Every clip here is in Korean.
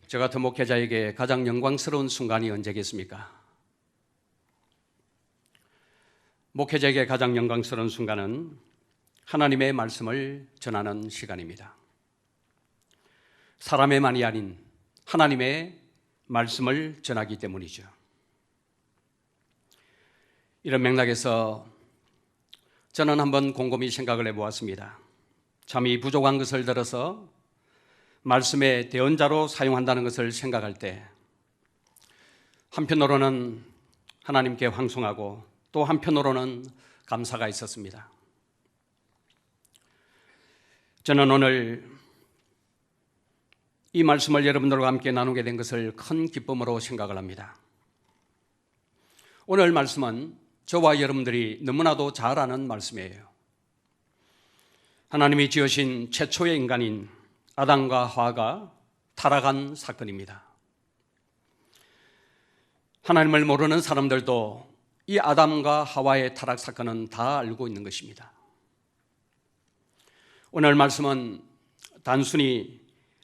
저 같은 목회자에게 가장 영광스러운 순간이 언제겠습니까? 목회자에게 가장 영광스러운 순간은 하나님의 말씀을 전하는 시간입니다. 사람의 말이 아닌 하나님의 말씀을 전하기 때문이죠. 이런 맥락에서 저는 한번 곰곰이 생각을 해보았습니다. 참이 부족한 것을 들어서 말씀의 대언자로 사용한다는 것을 생각할 때 한편으로는 하나님께 황송하고 또 한편으로는 감사가 있었습니다. 저는 오늘 이 말씀을 여러분들과 함께 나누게 된 것을 큰 기쁨으로 생각을 합니다. 오늘 말씀은 저와 여러분들이 너무나도 잘 아는 말씀이에요. 하나님이 지으신 최초의 인간인 아담과 하와가 타락한 사건입니다. 하나님을 모르는 사람들도 이 아담과 하와의 타락 사건은 다 알고 있는 것입니다. 오늘 말씀은 단순히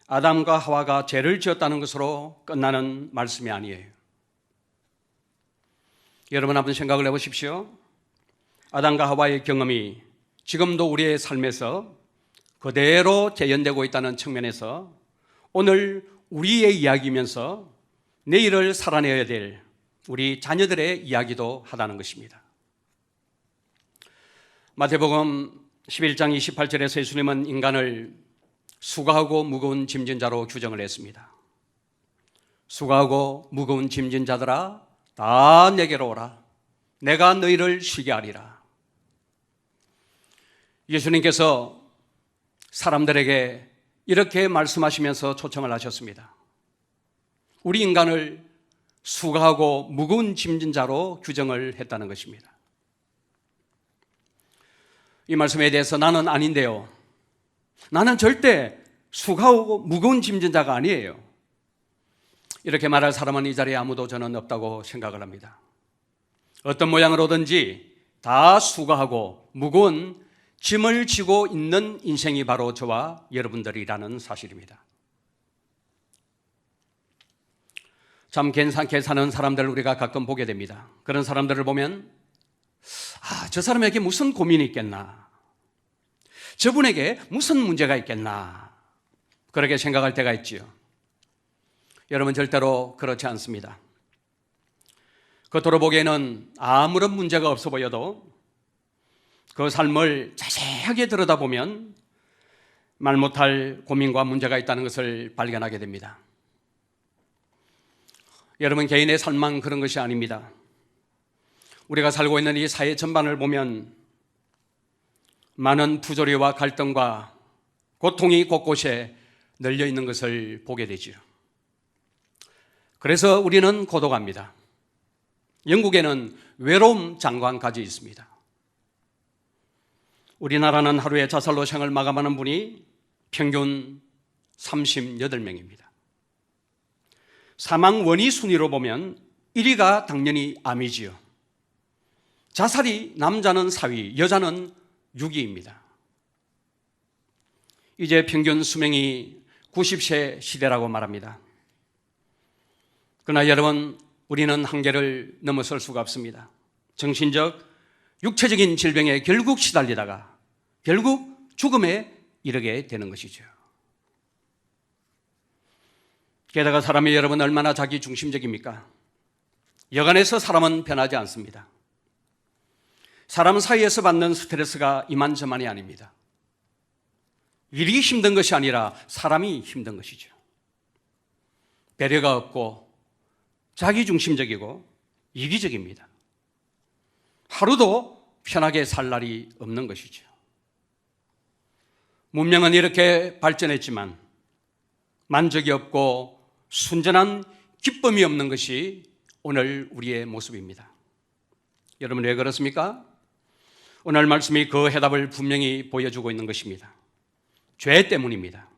아담과 하와가 죄를 지었다는 것으로 끝나는 말씀이 아니에요. 여러분 한번 생각을 해보십시오. 아담과 하와의 경험이 지금도 우리의 삶에서 그대로 재현되고 있다는 측면에서 오늘 우리의 이야기이면서 내일을 살아내야 될 우리 자녀들의 이야기도 하다는 것입니다. 마태복음 11장 28절에서 예수님은 인간을 수고하고 무거운 짐진 자로 규정을 했습니다. 수고하고 무거운 짐진 자들아 다 내게로 오라. 내가 너희를 쉬게 하리라. 예수님께서 사람들에게 이렇게 말씀하시면서 초청을 하셨습니다. 우리 인간을 수고하고 무거운 짐진 자로 규정을 했다는 것입니다. 이 말씀에 대해서 나는 아닌데요. 나는 절대 수고하고 무거운 짐진 자가 아니에요. 이렇게 말할 사람은 이 자리에 아무도 저는 없다고 생각을 합니다. 어떤 모양으로든지 다 수고하고 무거운 짐을 지고 있는 인생이 바로 저와 여러분들이라는 사실입니다. 참 괜찮게 사는 사람들을 우리가 가끔 보게 됩니다. 그런 사람들을 보면 저 사람에게 무슨 고민이 있겠나, 저분에게 무슨 문제가 있겠나, 그렇게 생각할 때가 있지요. 여러분 절대로 그렇지 않습니다. 겉으로 보기에는 아무런 문제가 없어 보여도 그 삶을 자세하게 들여다보면 말 못할 고민과 문제가 있다는 것을 발견하게 됩니다. 여러분 개인의 삶만 그런 것이 아닙니다. 우리가 살고 있는 이 사회 전반을 보면 많은 부조리와 갈등과 고통이 곳곳에 널려 있는 것을 보게 되죠. 그래서 우리는 고독합니다. 영국에는 외로움 장관까지 있습니다. 우리나라는 하루에 자살로 생을 마감하는 분이 평균 38명입니다. 사망 원인 순위로 보면 1위가 당연히 암이지요. 자살이 남자는 4위, 여자는 6위입니다. 이제 평균 수명이 90세 시대라고 말합니다. 그러나 여러분, 우리는 한계를 넘어설 수가 없습니다. 정신적, 육체적인 질병에 결국 시달리다가 결국 죽음에 이르게 되는 것이죠. 게다가 사람이 여러분 얼마나 자기 중심적입니까? 여간해서 사람은 변하지 않습니다. 사람 사이에서 받는 스트레스가 이만저만이 아닙니다. 일이 힘든 것이 아니라 사람이 힘든 것이죠. 배려가 없고 자기중심적이고 이기적입니다. 하루도 편하게 살 날이 없는 것이죠. 문명은 이렇게 발전했지만 만족이 없고 순전한 기쁨이 없는 것이 오늘 우리의 모습입니다. 여러분 왜 그렇습니까? 오늘 말씀이 그 해답을 분명히 보여주고 있는 것입니다. 죄 때문입니다.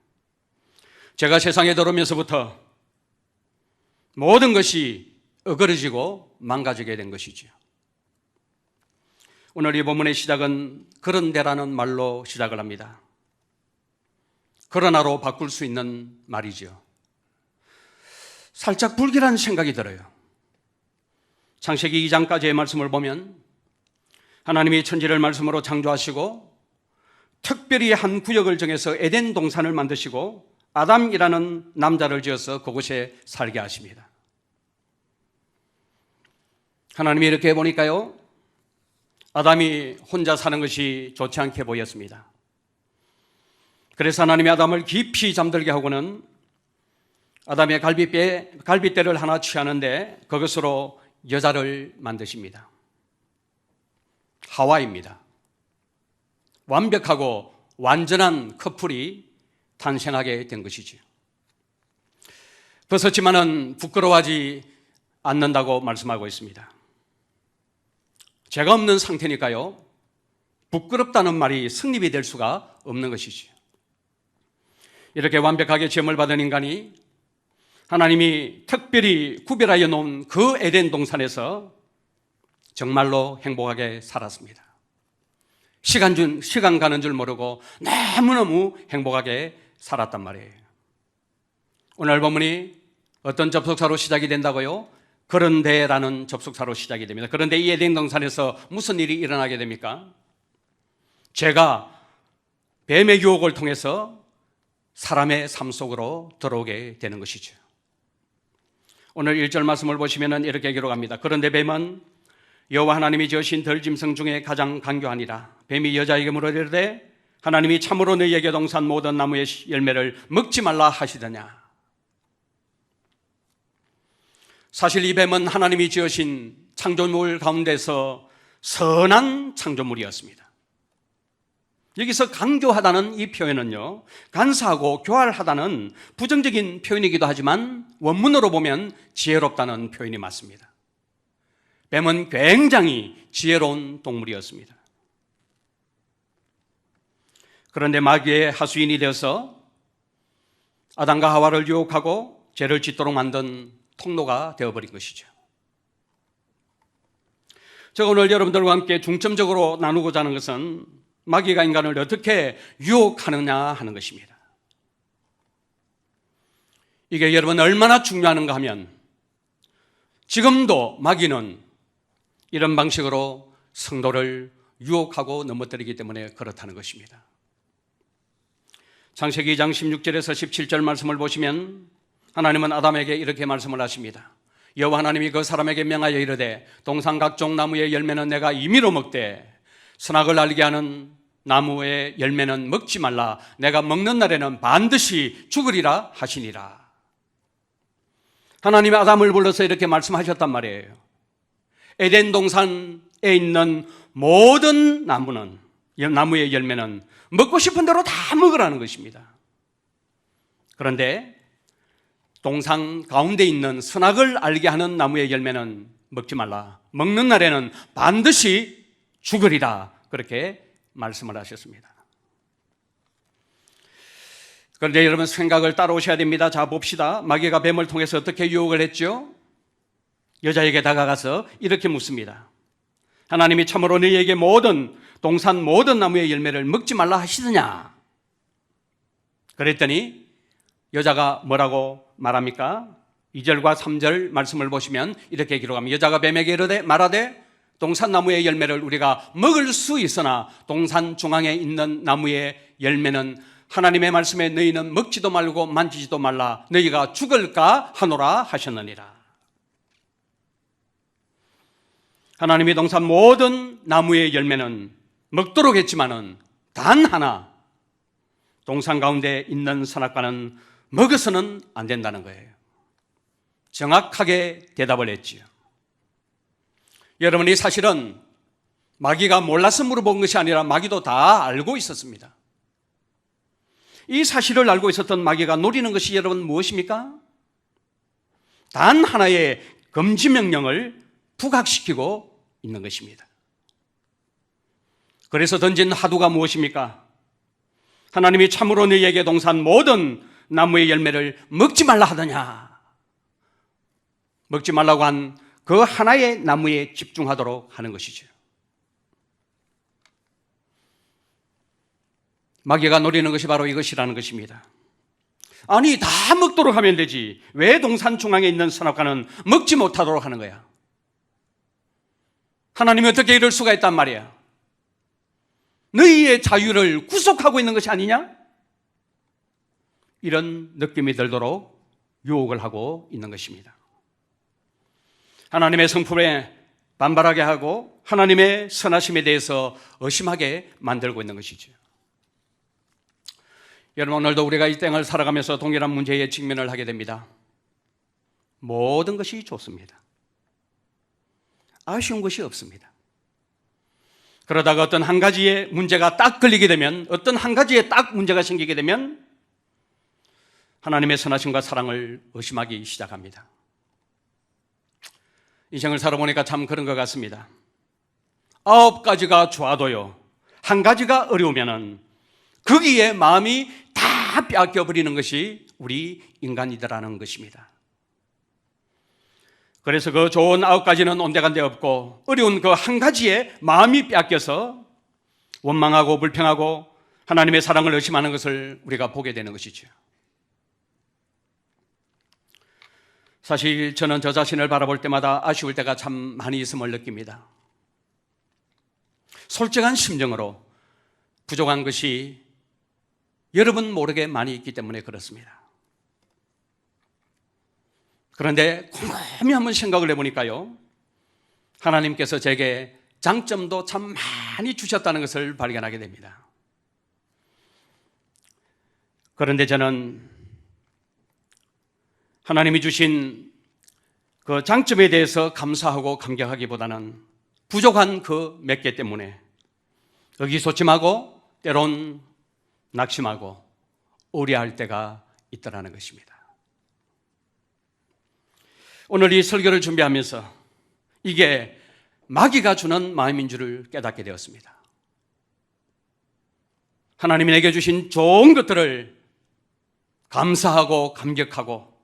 제가 세상에 들어오면서부터 모든 것이 어그러지고 망가지게 된 것이죠. 오늘 이 본문의 시작은 그런데라는 말로 시작을 합니다. 그러나로 바꿀 수 있는 말이죠. 살짝 불길한 생각이 들어요. 창세기 2장까지의 말씀을 보면 하나님이 천지를 말씀으로 창조하시고 특별히 한 구역을 정해서 에덴 동산을 만드시고 아담이라는 남자를 지어서 그곳에 살게 하십니다. 하나님이 이렇게 보니까요, 아담이 혼자 사는 것이 좋지 않게 보였습니다. 그래서 하나님이 아담을 깊이 잠들게 하고는 아담의 갈비뼈를 하나 취하는데 그것으로 여자를 만드십니다. 하와입니다. 완벽하고 완전한 커플이 탄생하게 된 것이죠. 벗었지만은 부끄러워하지 않는다고 말씀하고 있습니다. 죄가 없는 상태니까요, 부끄럽다는 말이 성립이 될 수가 없는 것이죠. 이렇게 완벽하게 지음을 받은 인간이 하나님이 특별히 구별하여 놓은 그 에덴 동산에서 정말로 행복하게 살았습니다. 시간 가는 줄 모르고 너무너무 행복하게 살았단 말이에요. 오늘 본문이 어떤 접속사로 시작이 된다고요? 그런데라는 접속사로 시작이 됩니다. 그런데 이 에덴 동산에서 무슨 일이 일어나게 됩니까? 죄가 뱀의 유혹을 통해서 사람의 삶 속으로 들어오게 되는 것이죠. 오늘 1절 말씀을 보시면 이렇게 기록합니다. 그런데 뱀은 여호와 하나님이 지으신 들짐승 중에 가장 간교하니라. 뱀이 여자에게 물어이르되 하나님이 참으로 너희에게 동산 모든 나무의 열매를 먹지 말라 하시더냐. 사실 이 뱀은 하나님이 지으신 창조물 가운데서 선한 창조물이었습니다. 여기서 간교하다는 이 표현은요, 간사하고 교활하다는 부정적인 표현이기도 하지만 원문으로 보면 지혜롭다는 표현이 맞습니다. 뱀은 굉장히 지혜로운 동물이었습니다. 그런데 마귀의 하수인이 되어서 아담과 하와를 유혹하고 죄를 짓도록 만든 통로가 되어버린 것이죠. 제가 오늘 여러분들과 함께 중점적으로 나누고자 하는 것은 마귀가 인간을 어떻게 유혹하느냐 하는 것입니다. 이게 여러분 얼마나 중요한가 하면 지금도 마귀는 이런 방식으로 성도를 유혹하고 넘어뜨리기 때문에 그렇다는 것입니다. 창세기 2장 16절에서 17절 말씀을 보시면 하나님은 아담에게 이렇게 말씀을 하십니다. 여호와 하나님이 그 사람에게 명하여 이르되 동산 각종 나무의 열매는 내가 임의로 먹되 선악을 알게 하는 나무의 열매는 먹지 말라. 내가 먹는 날에는 반드시 죽으리라 하시니라. 하나님이 아담을 불러서 이렇게 말씀하셨단 말이에요. 에덴 동산에 있는 모든 나무의 열매는 먹고 싶은 대로 다 먹으라는 것입니다. 그런데 동산 가운데 있는 선악을 알게 하는 나무의 열매는 먹지 말라. 먹는 날에는 반드시 죽으리라. 그렇게 말씀을 하셨습니다. 그런데 여러분 생각을 따라오셔야 됩니다. 자, 봅시다. 마귀가 뱀을 통해서 어떻게 유혹을 했죠? 여자에게 다가가서 이렇게 묻습니다. 하나님이 참으로 너희에게 동산 모든 나무의 열매를 먹지 말라 하시더냐? 그랬더니 여자가 뭐라고 말합니까? 2절과 3절 말씀을 보시면 이렇게 기록합니다. 여자가 뱀에게 말하되 동산 나무의 열매를 우리가 먹을 수 있으나 동산 중앙에 있는 나무의 열매는 하나님의 말씀에 너희는 먹지도 말고 만지지도 말라. 너희가 죽을까 하노라 하셨느니라. 하나님이 동산 모든 나무의 열매는 먹도록 했지만은 단 하나 동산 가운데 있는 선악과는 먹어서는 안 된다는 거예요. 정확하게 대답을 했지요. 여러분, 이 사실은 마귀가 몰라서 물어본 것이 아니라 마귀도 다 알고 있었습니다. 이 사실을 알고 있었던 마귀가 노리는 것이 여러분 무엇입니까? 단 하나의 금지 명령을 부각시키고 있는 것입니다. 그래서 던진 화두가 무엇입니까? 하나님이 참으로 너희에게 동산 모든 나무의 열매를 먹지 말라 하더냐? 먹지 말라고 한 그 하나의 나무에 집중하도록 하는 것이죠. 마귀가 노리는 것이 바로 이것이라는 것입니다. 아니, 다 먹도록 하면 되지. 왜 동산 중앙에 있는 선악과는 먹지 못하도록 하는 거야? 하나님이 어떻게 이럴 수가 있단 말이야? 너희의 자유를 구속하고 있는 것이 아니냐? 이런 느낌이 들도록 유혹을 하고 있는 것입니다. 하나님의 성품에 반발하게 하고 하나님의 선하심에 대해서 의심하게 만들고 있는 것이죠. 여러분, 오늘도 우리가 이 땅을 살아가면서 동일한 문제에 직면을 하게 됩니다. 모든 것이 좋습니다. 아쉬운 것이 없습니다. 그러다가 어떤 한 가지의 문제가 딱 걸리게 되면, 어떤 한 가지에 딱 문제가 생기게 되면 하나님의 선하심과 사랑을 의심하기 시작합니다. 인생을 살아보니까 참 그런 것 같습니다. 9가지가 좋아도요, 한 가지가 어려우면은 거기에 마음이 다 빼앗겨버리는 것이 우리 인간이더라는 것입니다. 그래서 그 좋은 9가지는 온데간데 없고 어려운 그 한 가지에 마음이 빼앗겨서 원망하고 불평하고 하나님의 사랑을 의심하는 것을 우리가 보게 되는 것이죠. 사실 저는 저 자신을 바라볼 때마다 아쉬울 때가 참 많이 있음을 느낍니다. 솔직한 심정으로 부족한 것이 여러분 모르게 많이 있기 때문에 그렇습니다. 그런데 곰곰이 한번 생각을 해보니까요, 하나님께서 제게 장점도 참 많이 주셨다는 것을 발견하게 됩니다. 그런데 저는 하나님이 주신 그 장점에 대해서 감사하고 감격하기보다는 부족한 그 몇 개 때문에 의기소침하고 때론 낙심하고 우려할 때가 있더라는 것입니다. 오늘 이 설교를 준비하면서 이게 마귀가 주는 마음인 줄을 깨닫게 되었습니다. 하나님이 내게 주신 좋은 것들을 감사하고 감격하고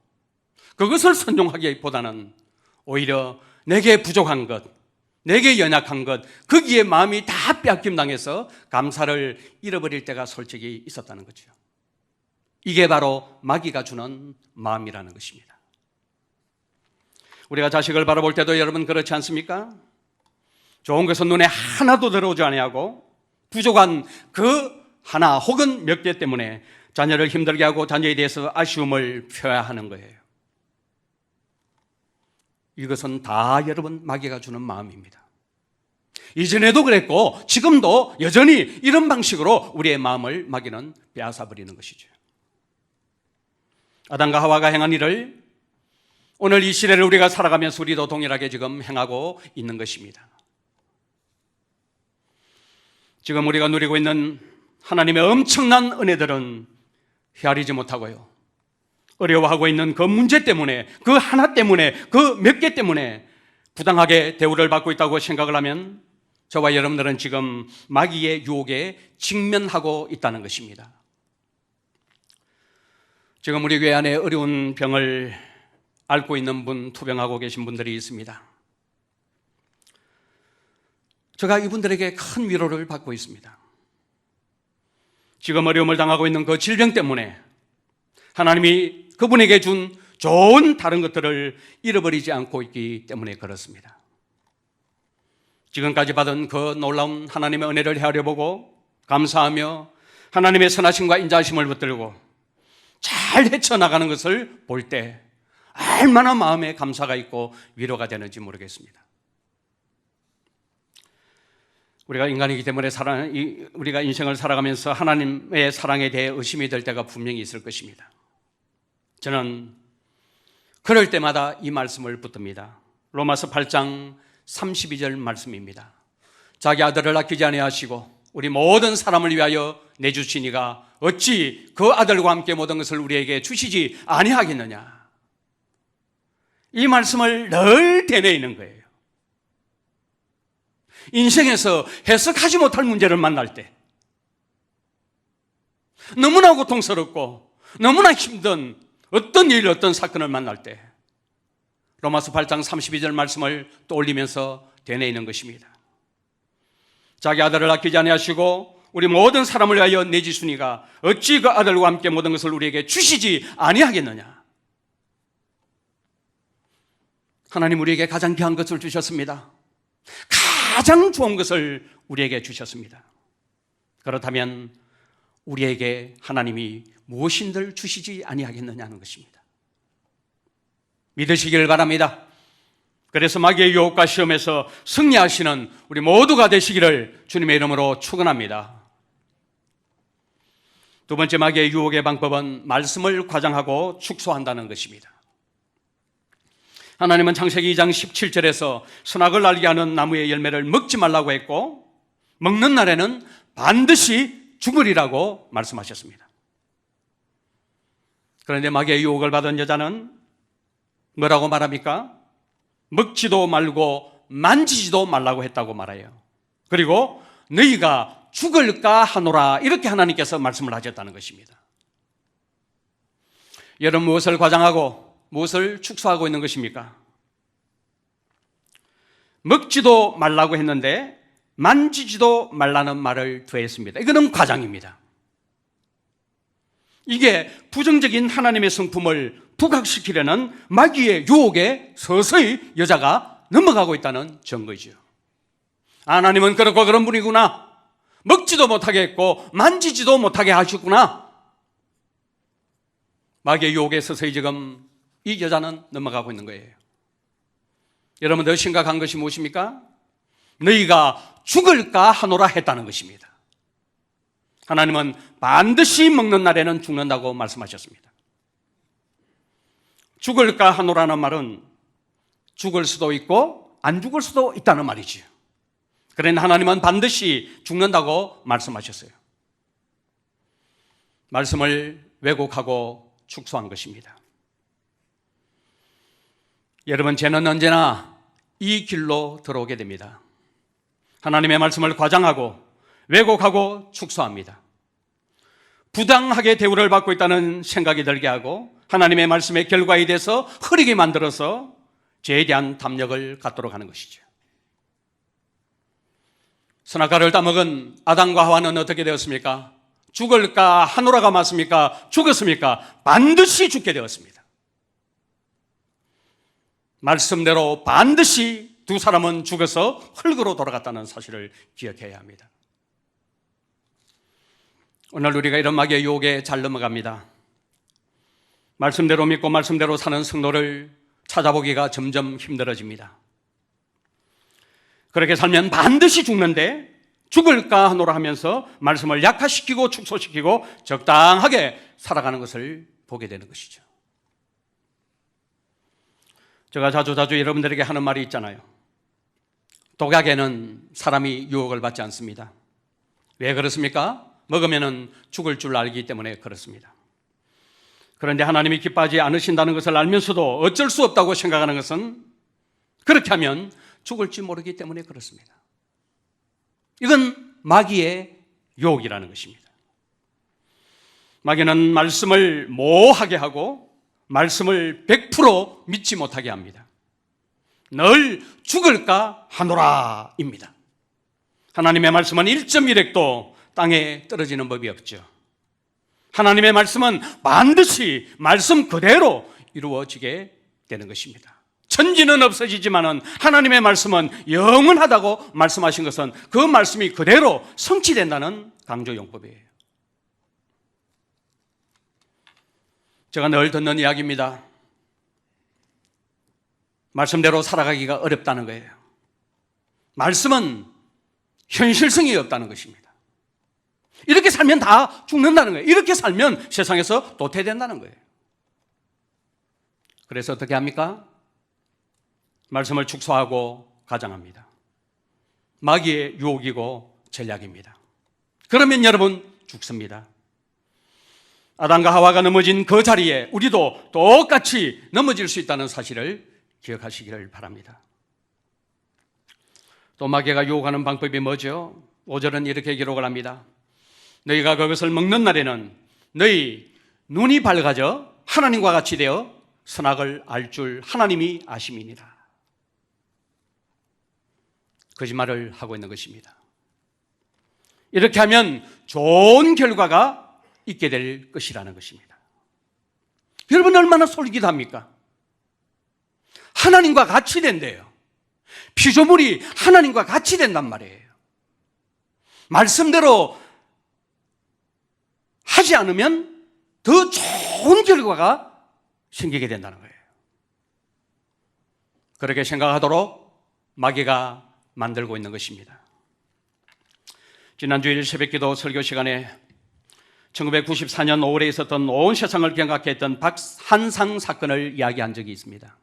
그것을 선용하기보다는 오히려 내게 부족한 것, 내게 연약한 것, 거기에 마음이 다 빼앗김 당해서 감사를 잃어버릴 때가 솔직히 있었다는 거죠. 이게 바로 마귀가 주는 마음이라는 것입니다. 우리가 자식을 바라볼 때도 여러분 그렇지 않습니까? 좋은 것은 눈에 하나도 들어오지 아니하고 부족한 그 하나 혹은 몇 개 때문에 자녀를 힘들게 하고 자녀에 대해서 아쉬움을 표하는 거예요. 이것은 다 여러분 마귀가 주는 마음입니다. 이전에도 그랬고 지금도 여전히 이런 방식으로 우리의 마음을 마귀는 빼앗아 버리는 것이죠. 아담과 하와가 행한 일을 오늘 이 시대를 우리가 살아가면서 우리도 동일하게 지금 행하고 있는 것입니다. 지금 우리가 누리고 있는 하나님의 엄청난 은혜들은 헤아리지 못하고요, 어려워하고 있는 그 문제 때문에, 그 하나 때문에, 그 몇 개 때문에 부당하게 대우를 받고 있다고 생각을 하면 저와 여러분들은 지금 마귀의 유혹에 직면하고 있다는 것입니다. 지금 우리 교회 안에 어려운 병을 앓고 있는 분, 투병하고 계신 분들이 있습니다. 제가 이분들에게 큰 위로를 받고 있습니다. 지금 어려움을 당하고 있는 그 질병 때문에 하나님이 그분에게 준 좋은 다른 것들을 잃어버리지 않고 있기 때문에 그렇습니다. 지금까지 받은 그 놀라운 하나님의 은혜를 헤아려보고 감사하며 하나님의 선하심과 인자하심을 붙들고 잘 헤쳐나가는 것을 볼 때 얼마나 마음에 감사가 있고 위로가 되는지 모르겠습니다. 우리가 인간이기 때문에 우리가 인생을 살아가면서 하나님의 사랑에 대해 의심이 될 때가 분명히 있을 것입니다. 저는 그럴 때마다 이 말씀을 붙듭니다. 로마서 8장 32절 말씀입니다. 자기 아들을 아끼지 아니하시고 우리 모든 사람을 위하여 내주시니가 어찌 그 아들과 함께 모든 것을 우리에게 주시지 아니하겠느냐. 이 말씀을 늘 되뇌이는 거예요. 인생에서 해석하지 못할 문제를 만날 때, 너무나 고통스럽고 너무나 힘든 어떤 일, 어떤 사건을 만날 때 로마서 8장 32절 말씀을 떠올리면서 되뇌이는 것입니다. 자기 아들을 아끼지 아니하시고 우리 모든 사람을 위하여 내지수니가 어찌 그 아들과 함께 모든 것을 우리에게 주시지 아니하겠느냐. 하나님 우리에게 가장 귀한 것을 주셨습니다. 가장 좋은 것을 우리에게 주셨습니다. 그렇다면 우리에게 하나님이 무엇인들 주시지 아니하겠느냐는 것입니다. 믿으시길 바랍니다. 그래서 마귀의 유혹과 시험에서 승리하시는 우리 모두가 되시기를 주님의 이름으로 축원합니다. 두 번째 마귀의 유혹의 방법은 말씀을 과장하고 축소한다는 것입니다. 하나님은 창세기 2장 17절에서 선악을 알게 하는 나무의 열매를 먹지 말라고 했고 먹는 날에는 반드시 죽으리라고 말씀하셨습니다. 그런데 마귀의 유혹을 받은 여자는 뭐라고 말합니까? 먹지도 말고 만지지도 말라고 했다고 말해요. 그리고 너희가 죽을까 하노라 이렇게 하나님께서 말씀을 하셨다는 것입니다. 여러분 무엇을 과장하고 무엇을 축소하고 있는 것입니까? 먹지도 말라고 했는데 만지지도 말라는 말을 더했습니다. 이거는 과장입니다. 이게 부정적인 하나님의 성품을 부각시키려는 마귀의 유혹에 서서히 여자가 넘어가고 있다는 증거이죠. 하나님은 그렇고 그런 분이구나. 먹지도 못하게 했고 만지지도 못하게 하셨구나. 마귀의 유혹에 서서히 지금 이 여자는 넘어가고 있는 거예요. 여러분 더 심각한 것이 무엇입니까? 너희가 죽을까 하노라 했다는 것입니다. 하나님은 반드시 먹는 날에는 죽는다고 말씀하셨습니다. 죽을까 하노라는 말은 죽을 수도 있고 안 죽을 수도 있다는 말이지요. 그러나 하나님은 반드시 죽는다고 말씀하셨어요. 말씀을 왜곡하고 축소한 것입니다. 여러분 죄는 언제나 이 길로 들어오게 됩니다. 하나님의 말씀을 과장하고 왜곡하고 축소합니다. 부당하게 대우를 받고 있다는 생각이 들게 하고 하나님의 말씀의 결과에 대해서 흐리게 만들어서 죄에 대한 담력을 갖도록 하는 것이죠. 선악과를 따먹은 아담과 하와는 어떻게 되었습니까? 죽을까 하노라가 맞습니까? 죽었습니까? 반드시 죽게 되었습니다. 말씀대로 반드시 두 사람은 죽어서 흙으로 돌아갔다는 사실을 기억해야 합니다. 오늘 우리가 이런 마귀의 유혹에 잘 넘어갑니다. 말씀대로 믿고 말씀대로 사는 성도를 찾아보기가 점점 힘들어집니다. 그렇게 살면 반드시 죽는데 죽을까 하노라 하면서 말씀을 약화시키고 축소시키고 적당하게 살아가는 것을 보게 되는 것이죠. 제가 자주 여러분들에게 하는 말이 있잖아요. 독약에는 사람이 유혹을 받지 않습니다. 왜 그렇습니까? 먹으면 죽을 줄 알기 때문에 그렇습니다. 그런데 하나님이 기뻐하지 않으신다는 것을 알면서도 어쩔 수 없다고 생각하는 것은 그렇게 하면 죽을지 모르기 때문에 그렇습니다. 이건 마귀의 유혹이라는 것입니다. 마귀는 말씀을 모호하게 하고 말씀을 100% 믿지 못하게 합니다. 늘 죽을까 하노라입니다. 하나님의 말씀은 1.1핵도 땅에 떨어지는 법이 없죠. 하나님의 말씀은 반드시 말씀 그대로 이루어지게 되는 것입니다. 천지는 없어지지만은 하나님의 말씀은 영원하다고 말씀하신 것은 그 말씀이 그대로 성취된다는 강조 용법이에요. 제가 늘 듣는 이야기입니다. 말씀대로 살아가기가 어렵다는 거예요. 말씀은 현실성이 없다는 것입니다. 이렇게 살면 다 죽는다는 거예요. 이렇게 살면 세상에서 도태된다는 거예요. 그래서 어떻게 합니까? 말씀을 축소하고 가장합니다. 마귀의 유혹이고 전략입니다. 그러면 여러분 죽습니다. 아담과 하와가 넘어진 그 자리에 우리도 똑같이 넘어질 수 있다는 사실을 기억하시기를 바랍니다. 또 마귀가 유혹하는 방법이 뭐죠? 5절은 이렇게 기록을 합니다. 너희가 그것을 먹는 날에는 너희 눈이 밝아져 하나님과 같이 되어 선악을 알 줄 하나님이 아심이니라. 거짓말을 하고 있는 것입니다. 이렇게 하면 좋은 결과가 있게 될 것이라는 것입니다. 여러분 얼마나 솔깃합니까? 하나님과 같이 된대요. 피조물이 하나님과 같이 된단 말이에요. 말씀대로 하지 않으면 더 좋은 결과가 생기게 된다는 거예요. 그렇게 생각하도록 마귀가 만들고 있는 것입니다. 지난 주일 새벽기도 설교 시간에 1994년 5월에 있었던 온 세상을 경악케 했던 박한상 사건을 이야기한 적이 있습니다.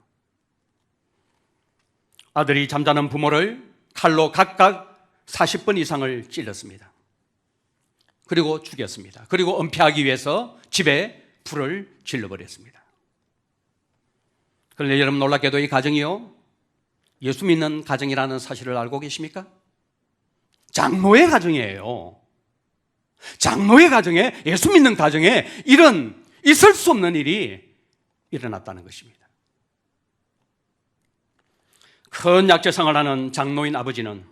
아들이 잠자는 부모를 칼로 각각 40번 이상을 찔렀습니다. 그리고 죽였습니다. 그리고 은폐하기 위해서 집에 불을 질러버렸습니다. 그런데 여러분 놀랍게도 이 가정이요, 예수 믿는 가정이라는 사실을 알고 계십니까? 장로의 가정이에요. 장로의 가정에, 예수 믿는 가정에 이런 있을 수 없는 일이 일어났다는 것입니다. 큰 약재상을 하는 장로인 아버지는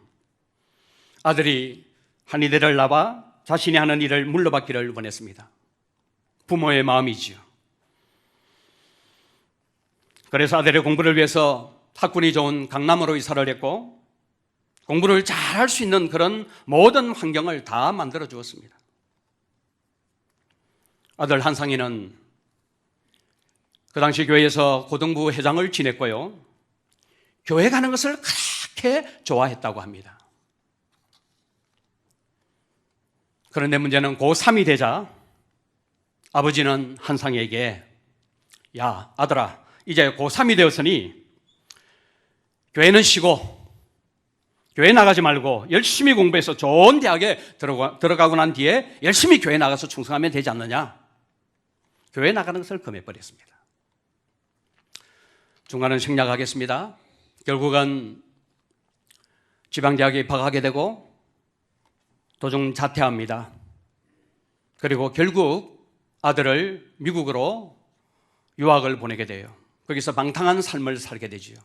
아들이 한 이대를 낳아 자신이 하는 일을 물러받기를 원했습니다. 부모의 마음이지요. 그래서 아들의 공부를 위해서 학군이 좋은 강남으로 이사를 했고 공부를 잘할 수 있는 그런 모든 환경을 다 만들어 주었습니다. 아들 한상이는 그 당시 교회에서 고등부 회장을 지냈고요, 교회 가는 것을 그렇게 좋아했다고 합니다. 그런데 문제는 고3이 되자 아버지는 한상에게, 야 아들아, 이제 고3이 되었으니 교회는 쉬고 교회 나가지 말고 열심히 공부해서 좋은 대학에 들어가고 난 뒤에 열심히 교회 나가서 충성하면 되지 않느냐. 교회 나가는 것을 금해버렸습니다. 중간은 생략하겠습니다. 결국은 지방대학에 입학하게 되고 도중 자퇴합니다. 그리고 결국 아들을 미국으로 유학을 보내게 돼요. 거기서 방탕한 삶을 살게 되지요.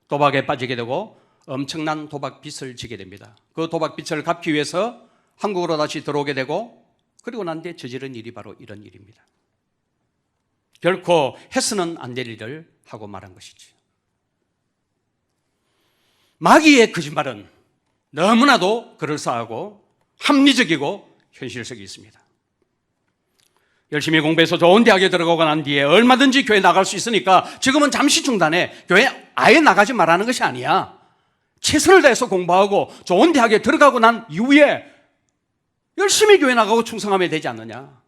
도박에 빠지게 되고 엄청난 도박 빚을 지게 됩니다. 그 도박 빚을 갚기 위해서 한국으로 다시 들어오게 되고, 그리고 난 뒤에 저지른 일이 바로 이런 일입니다. 결코 해서는 안 될 일을 하고 말한 것이지. 마귀의 거짓말은 너무나도 그럴싸하고 합리적이고 현실성이 있습니다. 열심히 공부해서 좋은 대학에 들어가고 난 뒤에 얼마든지 교회 나갈 수 있으니까 지금은 잠시 중단해. 교회 아예 나가지 말라는 것이 아니야. 최선을 다해서 공부하고 좋은 대학에 들어가고 난 이후에 열심히 교회 나가고 충성하면 되지 않느냐.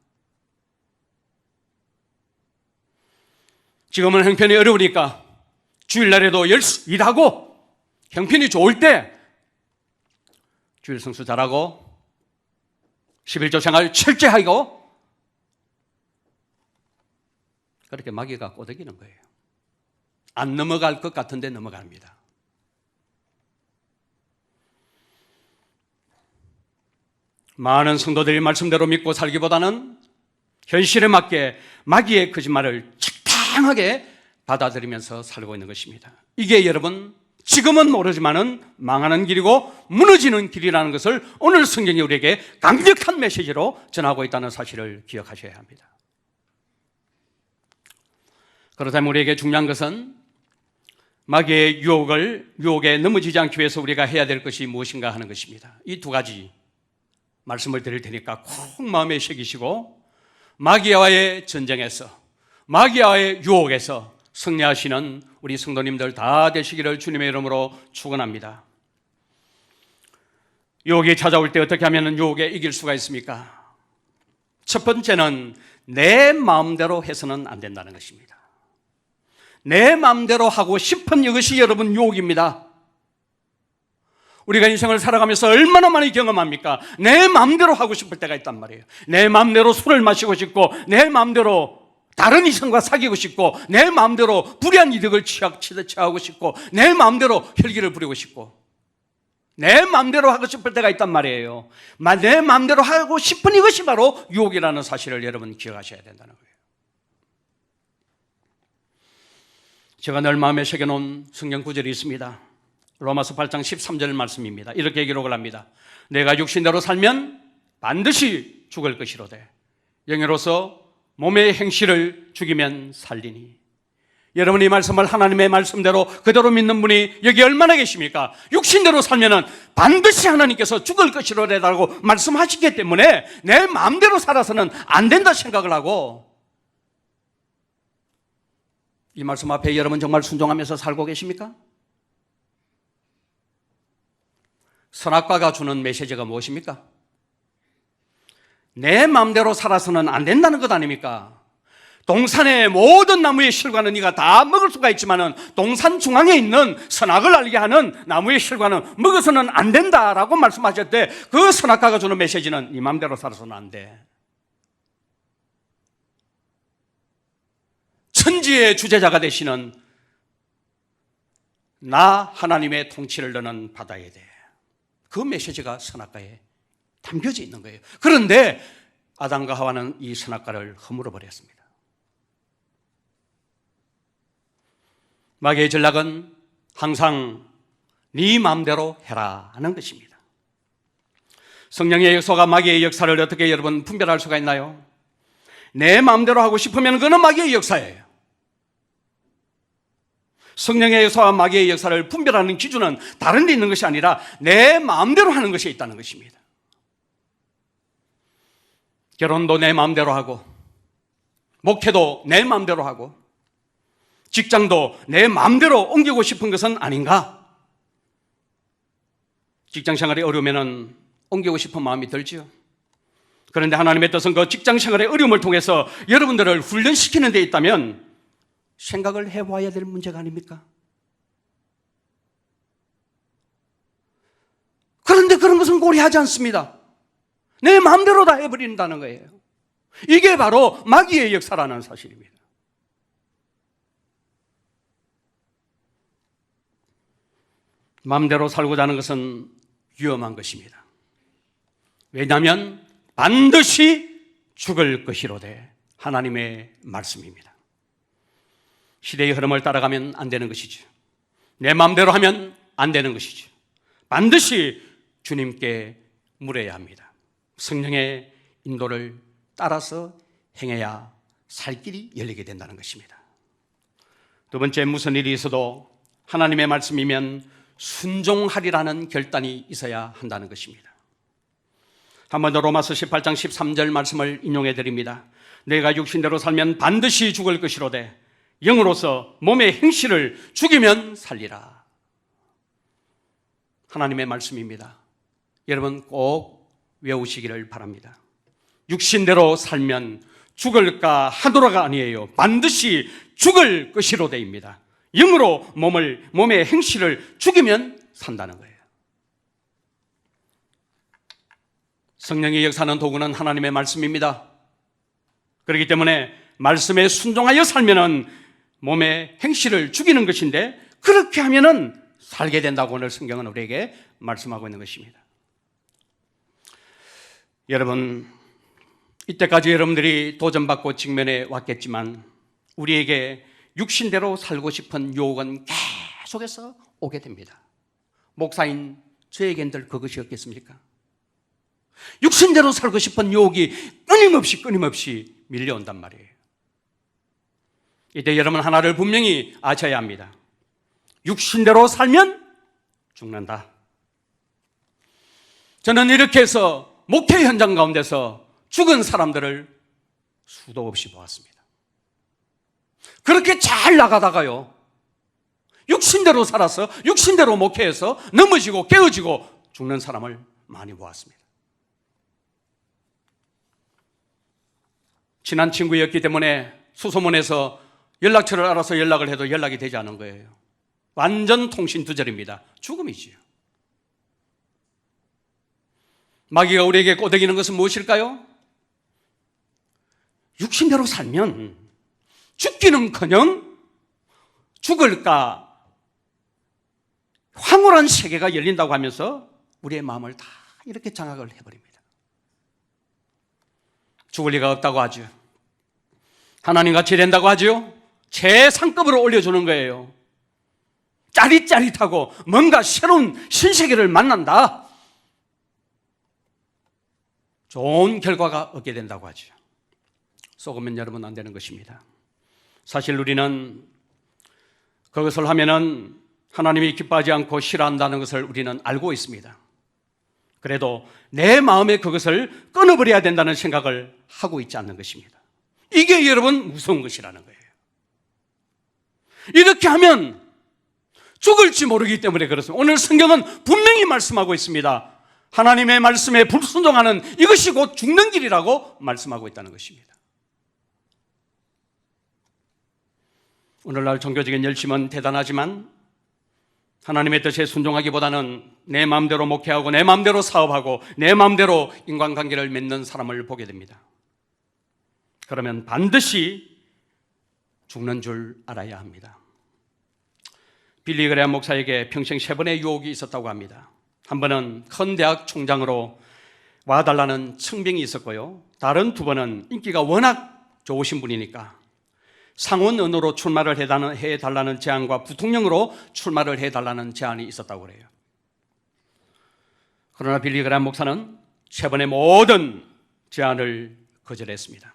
지금은 형편이 어려우니까 주일날에도 열심히 일하고 형편이 좋을 때 주일 성수 잘하고 11조 생활 철저히 하고, 그렇게 마귀가 꼬드기는 거예요. 안 넘어갈 것 같은데 넘어갑니다. 많은 성도들이 말씀대로 믿고 살기보다는 현실에 맞게 마귀의 거짓말을 적당하게 받아들이면서 살고 있는 것입니다. 이게 여러분 지금은 모르지만은 망하는 길이고 무너지는 길이라는 것을 오늘 성경이 우리에게 강력한 메시지로 전하고 있다는 사실을 기억하셔야 합니다. 그렇다면 우리에게 중요한 것은 마귀의 유혹에 넘어지지 않기 위해서 우리가 해야 될 것이 무엇인가 하는 것입니다. 이 두 가지 말씀을 드릴 테니까 꼭 마음에 새기시고, 마귀와의 전쟁에서, 마귀와의 유혹에서 승리하시는 우리 성도님들 다 되시기를 주님의 이름으로 축원합니다. 유혹이 찾아올 때 어떻게 하면 유혹에 이길 수가 있습니까? 첫 번째는 내 마음대로 해서는 안 된다는 것입니다. 내 마음대로 하고 싶은 이것이 여러분 유혹입니다. 우리가 인생을 살아가면서 얼마나 많이 경험합니까? 내 마음대로 하고 싶을 때가 있단 말이에요. 내 마음대로 술을 마시고 싶고, 내 마음대로 다른 이성과 사귀고 싶고, 내 마음대로 불의한 이득을 취하고 싶고, 내 마음대로 혈기를 부리고 싶고, 내 마음대로 하고 싶을 때가 있단 말이에요. 내 마음대로 하고 싶은 이것이 바로 유혹이라는 사실을 여러분 기억하셔야 된다는 거예요. 제가 늘 마음에 새겨놓은 성경 구절이 있습니다. 로마서 8장 13절 말씀입니다. 이렇게 기록을 합니다. 내가 육신대로 살면 반드시 죽을 것이로되 영예로서 몸의 행실을 죽이면 살리니. 여러분, 이 말씀을 하나님의 말씀대로 그대로 믿는 분이 여기 얼마나 계십니까? 육신대로 살면은 반드시 하나님께서 죽을 것이로라고 말씀하시기 때문에 내 마음대로 살아서는 안 된다 생각을 하고, 이 말씀 앞에 여러분 정말 순종하면서 살고 계십니까? 선악과가 주는 메시지가 무엇입니까? 내 마음대로 살아서는 안 된다는 것 아닙니까? 동산의 모든 나무의 실과는 네가 다 먹을 수가 있지만은 동산 중앙에 있는 선악을 알게 하는 나무의 실과는 먹어서는 안 된다라고 말씀하셨대. 그 선악과가 주는 메시지는 네 마음대로 살아서는 안 돼. 천지의 주제자가 되시는 나 하나님의 통치를 너는 받아야 돼. 그 메시지가 선악과에 담겨져 있는 거예요. 그런데 아담과 하와는 이 선악과를 허물어 버렸습니다. 마귀의 전략은 항상 네 마음대로 해라 하는 것입니다. 성령의 역사가 마귀의 역사를 어떻게 여러분 분별할 수가 있나요? 내 마음대로 하고 싶으면 그는 마귀의 역사예요. 성령의 역사와 마귀의 역사를 분별하는 기준은 다른 데 있는 것이 아니라 내 마음대로 하는 것에 있다는 것입니다. 결혼도 내 마음대로 하고, 목회도 내 마음대로 하고, 직장도 내 마음대로 옮기고 싶은 것은 아닌가? 직장 생활이 어려우면 옮기고 싶은 마음이 들지요. 그런데 하나님의 뜻은 그 직장 생활의 어려움을 통해서 여러분들을 훈련시키는 데 있다면 생각을 해봐야 될 문제가 아닙니까? 그런데 그런 것은 고려하지 않습니다. 내 마음대로 다 해버린다는 거예요. 이게 바로 마귀의 역사라는 사실입니다. 마음대로 살고자 하는 것은 위험한 것입니다. 왜냐하면 반드시 죽을 것이로되 하나님의 말씀입니다. 시대의 흐름을 따라가면 안 되는 것이죠. 내 마음대로 하면 안 되는 것이죠. 반드시 주님께 물어야 합니다. 성령의 인도를 따라서 행해야 살 길이 열리게 된다는 것입니다. 두 번째, 무슨 일이 있어도 하나님의 말씀이면 순종하리라는 결단이 있어야 한다는 것입니다. 한 번 더 로마서 18장 13절 말씀을 인용해 드립니다. 내가 육신대로 살면 반드시 죽을 것이로되 영으로서 몸의 행실을 죽이면 살리라. 하나님의 말씀입니다. 여러분 꼭 외우시기를 바랍니다. 육신대로 살면 죽을까 하노라가 아니에요. 반드시 죽을 것이로되입니다. 영으로 몸의 행실을 죽이면 산다는 거예요. 성령의 역사는 도구는 하나님의 말씀입니다. 그렇기 때문에 말씀에 순종하여 살면은 몸의 행실을 죽이는 것인데, 그렇게 하면은 살게 된다고 오늘 성경은 우리에게 말씀하고 있는 것입니다. 여러분, 이때까지 여러분들이 도전받고 직면해 왔겠지만 우리에게 육신대로 살고 싶은 유혹은 계속해서 오게 됩니다. 목사인 저에겐들 그것이 없겠습니까? 육신대로 살고 싶은 유혹이 끊임없이 밀려온단 말이에요. 이때 여러분 하나를 분명히 아셔야 합니다. 육신대로 살면 죽는다. 저는 이렇게 해서 목회 현장 가운데서 죽은 사람들을 수도 없이 보았습니다. 그렇게 잘 나가다가요, 육신대로 살아서 육신대로 목회해서 넘어지고 깨어지고 죽는 사람을 많이 보았습니다. 친한 친구였기 때문에 수소문에서 연락처를 알아서 연락을 해도 연락이 되지 않은 거예요. 완전 통신두절입니다. 죽음이지요. 마귀가 우리에게 꼬드기는 것은 무엇일까요? 육신대로 살면 죽기는커녕 죽을까 황홀한 세계가 열린다고 하면서 우리의 마음을 다 이렇게 장악을 해버립니다. 죽을 리가 없다고 하죠. 하나님같이 된다고 하죠. 최상급으로 올려주는 거예요. 짜릿짜릿하고 뭔가 새로운 신세계를 만난다. 좋은 결과가 얻게 된다고 하죠. 속으면 여러분 안 되는 것입니다. 사실 우리는 그것을 하면은 하나님이 기뻐하지 않고 싫어한다는 것을 우리는 알고 있습니다. 그래도 내 마음에 그것을 끊어버려야 된다는 생각을 하고 있지 않는 것입니다. 이게 여러분 무서운 것이라는 거예요. 이렇게 하면 죽을지 모르기 때문에 그렇습니다. 오늘 성경은 분명히 말씀하고 있습니다. 하나님의 말씀에 불순종하는 이것이 곧 죽는 길이라고 말씀하고 있다는 것입니다. 오늘날 종교적인 열심은 대단하지만 하나님의 뜻에 순종하기보다는 내 마음대로 목회하고 내 마음대로 사업하고 내 마음대로 인간관계를 맺는 사람을 보게 됩니다. 그러면 반드시 죽는 줄 알아야 합니다. 빌리 그레엄 목사에게 평생 3번의 유혹이 있었다고 합니다. 한 번은 큰 대학 총장으로 와달라는 청빙이 있었고요. 다른 2번은 인기가 워낙 좋으신 분이니까 상원 의원으로 출마를 해달라는 제안과 부통령으로 출마를 해달라는 제안이 있었다고 그래요. 그러나 빌리 그레엄 목사는 3번의 모든 제안을 거절했습니다.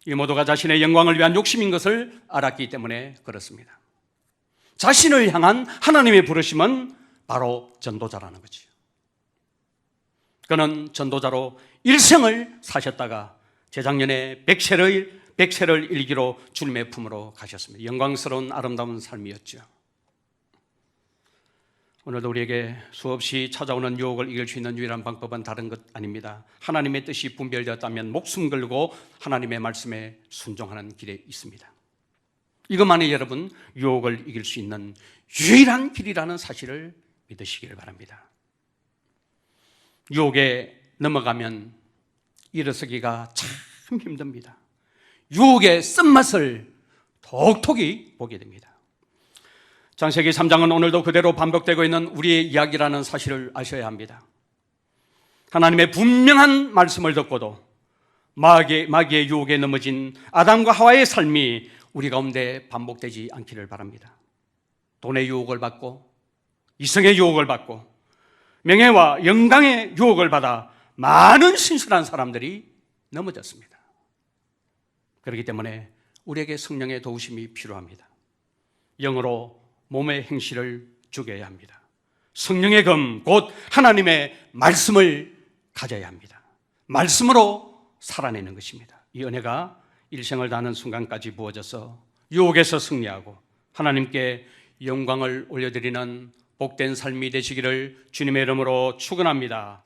이 모두가 자신의 영광을 위한 욕심인 것을 알았기 때문에 그렇습니다. 자신을 향한 하나님의 부르심은 바로 전도자라는 거죠. 그는 전도자로 일생을 사셨다가 재작년에 100세를 일기로 주님의 품으로 가셨습니다. 영광스러운 아름다운 삶이었죠. 오늘도 우리에게 수없이 찾아오는 유혹을 이길 수 있는 유일한 방법은 다른 것 아닙니다. 하나님의 뜻이 분별되었다면 목숨 걸고 하나님의 말씀에 순종하는 길에 있습니다. 이것만이 여러분 유혹을 이길 수 있는 유일한 길이라는 사실을 믿으시길 바랍니다. 유혹에 넘어가면 일어서기가 참 힘듭니다. 유혹의 쓴맛을 톡톡히 보게 됩니다. 창세기 3장은 오늘도 그대로 반복되고 있는 우리의 이야기라는 사실을 아셔야 합니다. 하나님의 분명한 말씀을 듣고도 마귀의 유혹에 넘어진 아담과 하와의 삶이 우리 가운데 반복되지 않기를 바랍니다. 돈의 유혹을 받고 이성의 유혹을 받고 명예와 영광의 유혹을 받아 많은 신실한 사람들이 넘어졌습니다. 그렇기 때문에 우리에게 성령의 도우심이 필요합니다. 영으로 몸의 행실을 죽여야 합니다. 성령의 검, 곧 하나님의 말씀을 가져야 합니다. 말씀으로 살아내는 것입니다. 이 은혜가 일생을 다하는 순간까지 부어져서 유혹에서 승리하고 하나님께 영광을 올려드리는 복된 삶이 되시기를 주님의 이름으로 축원합니다.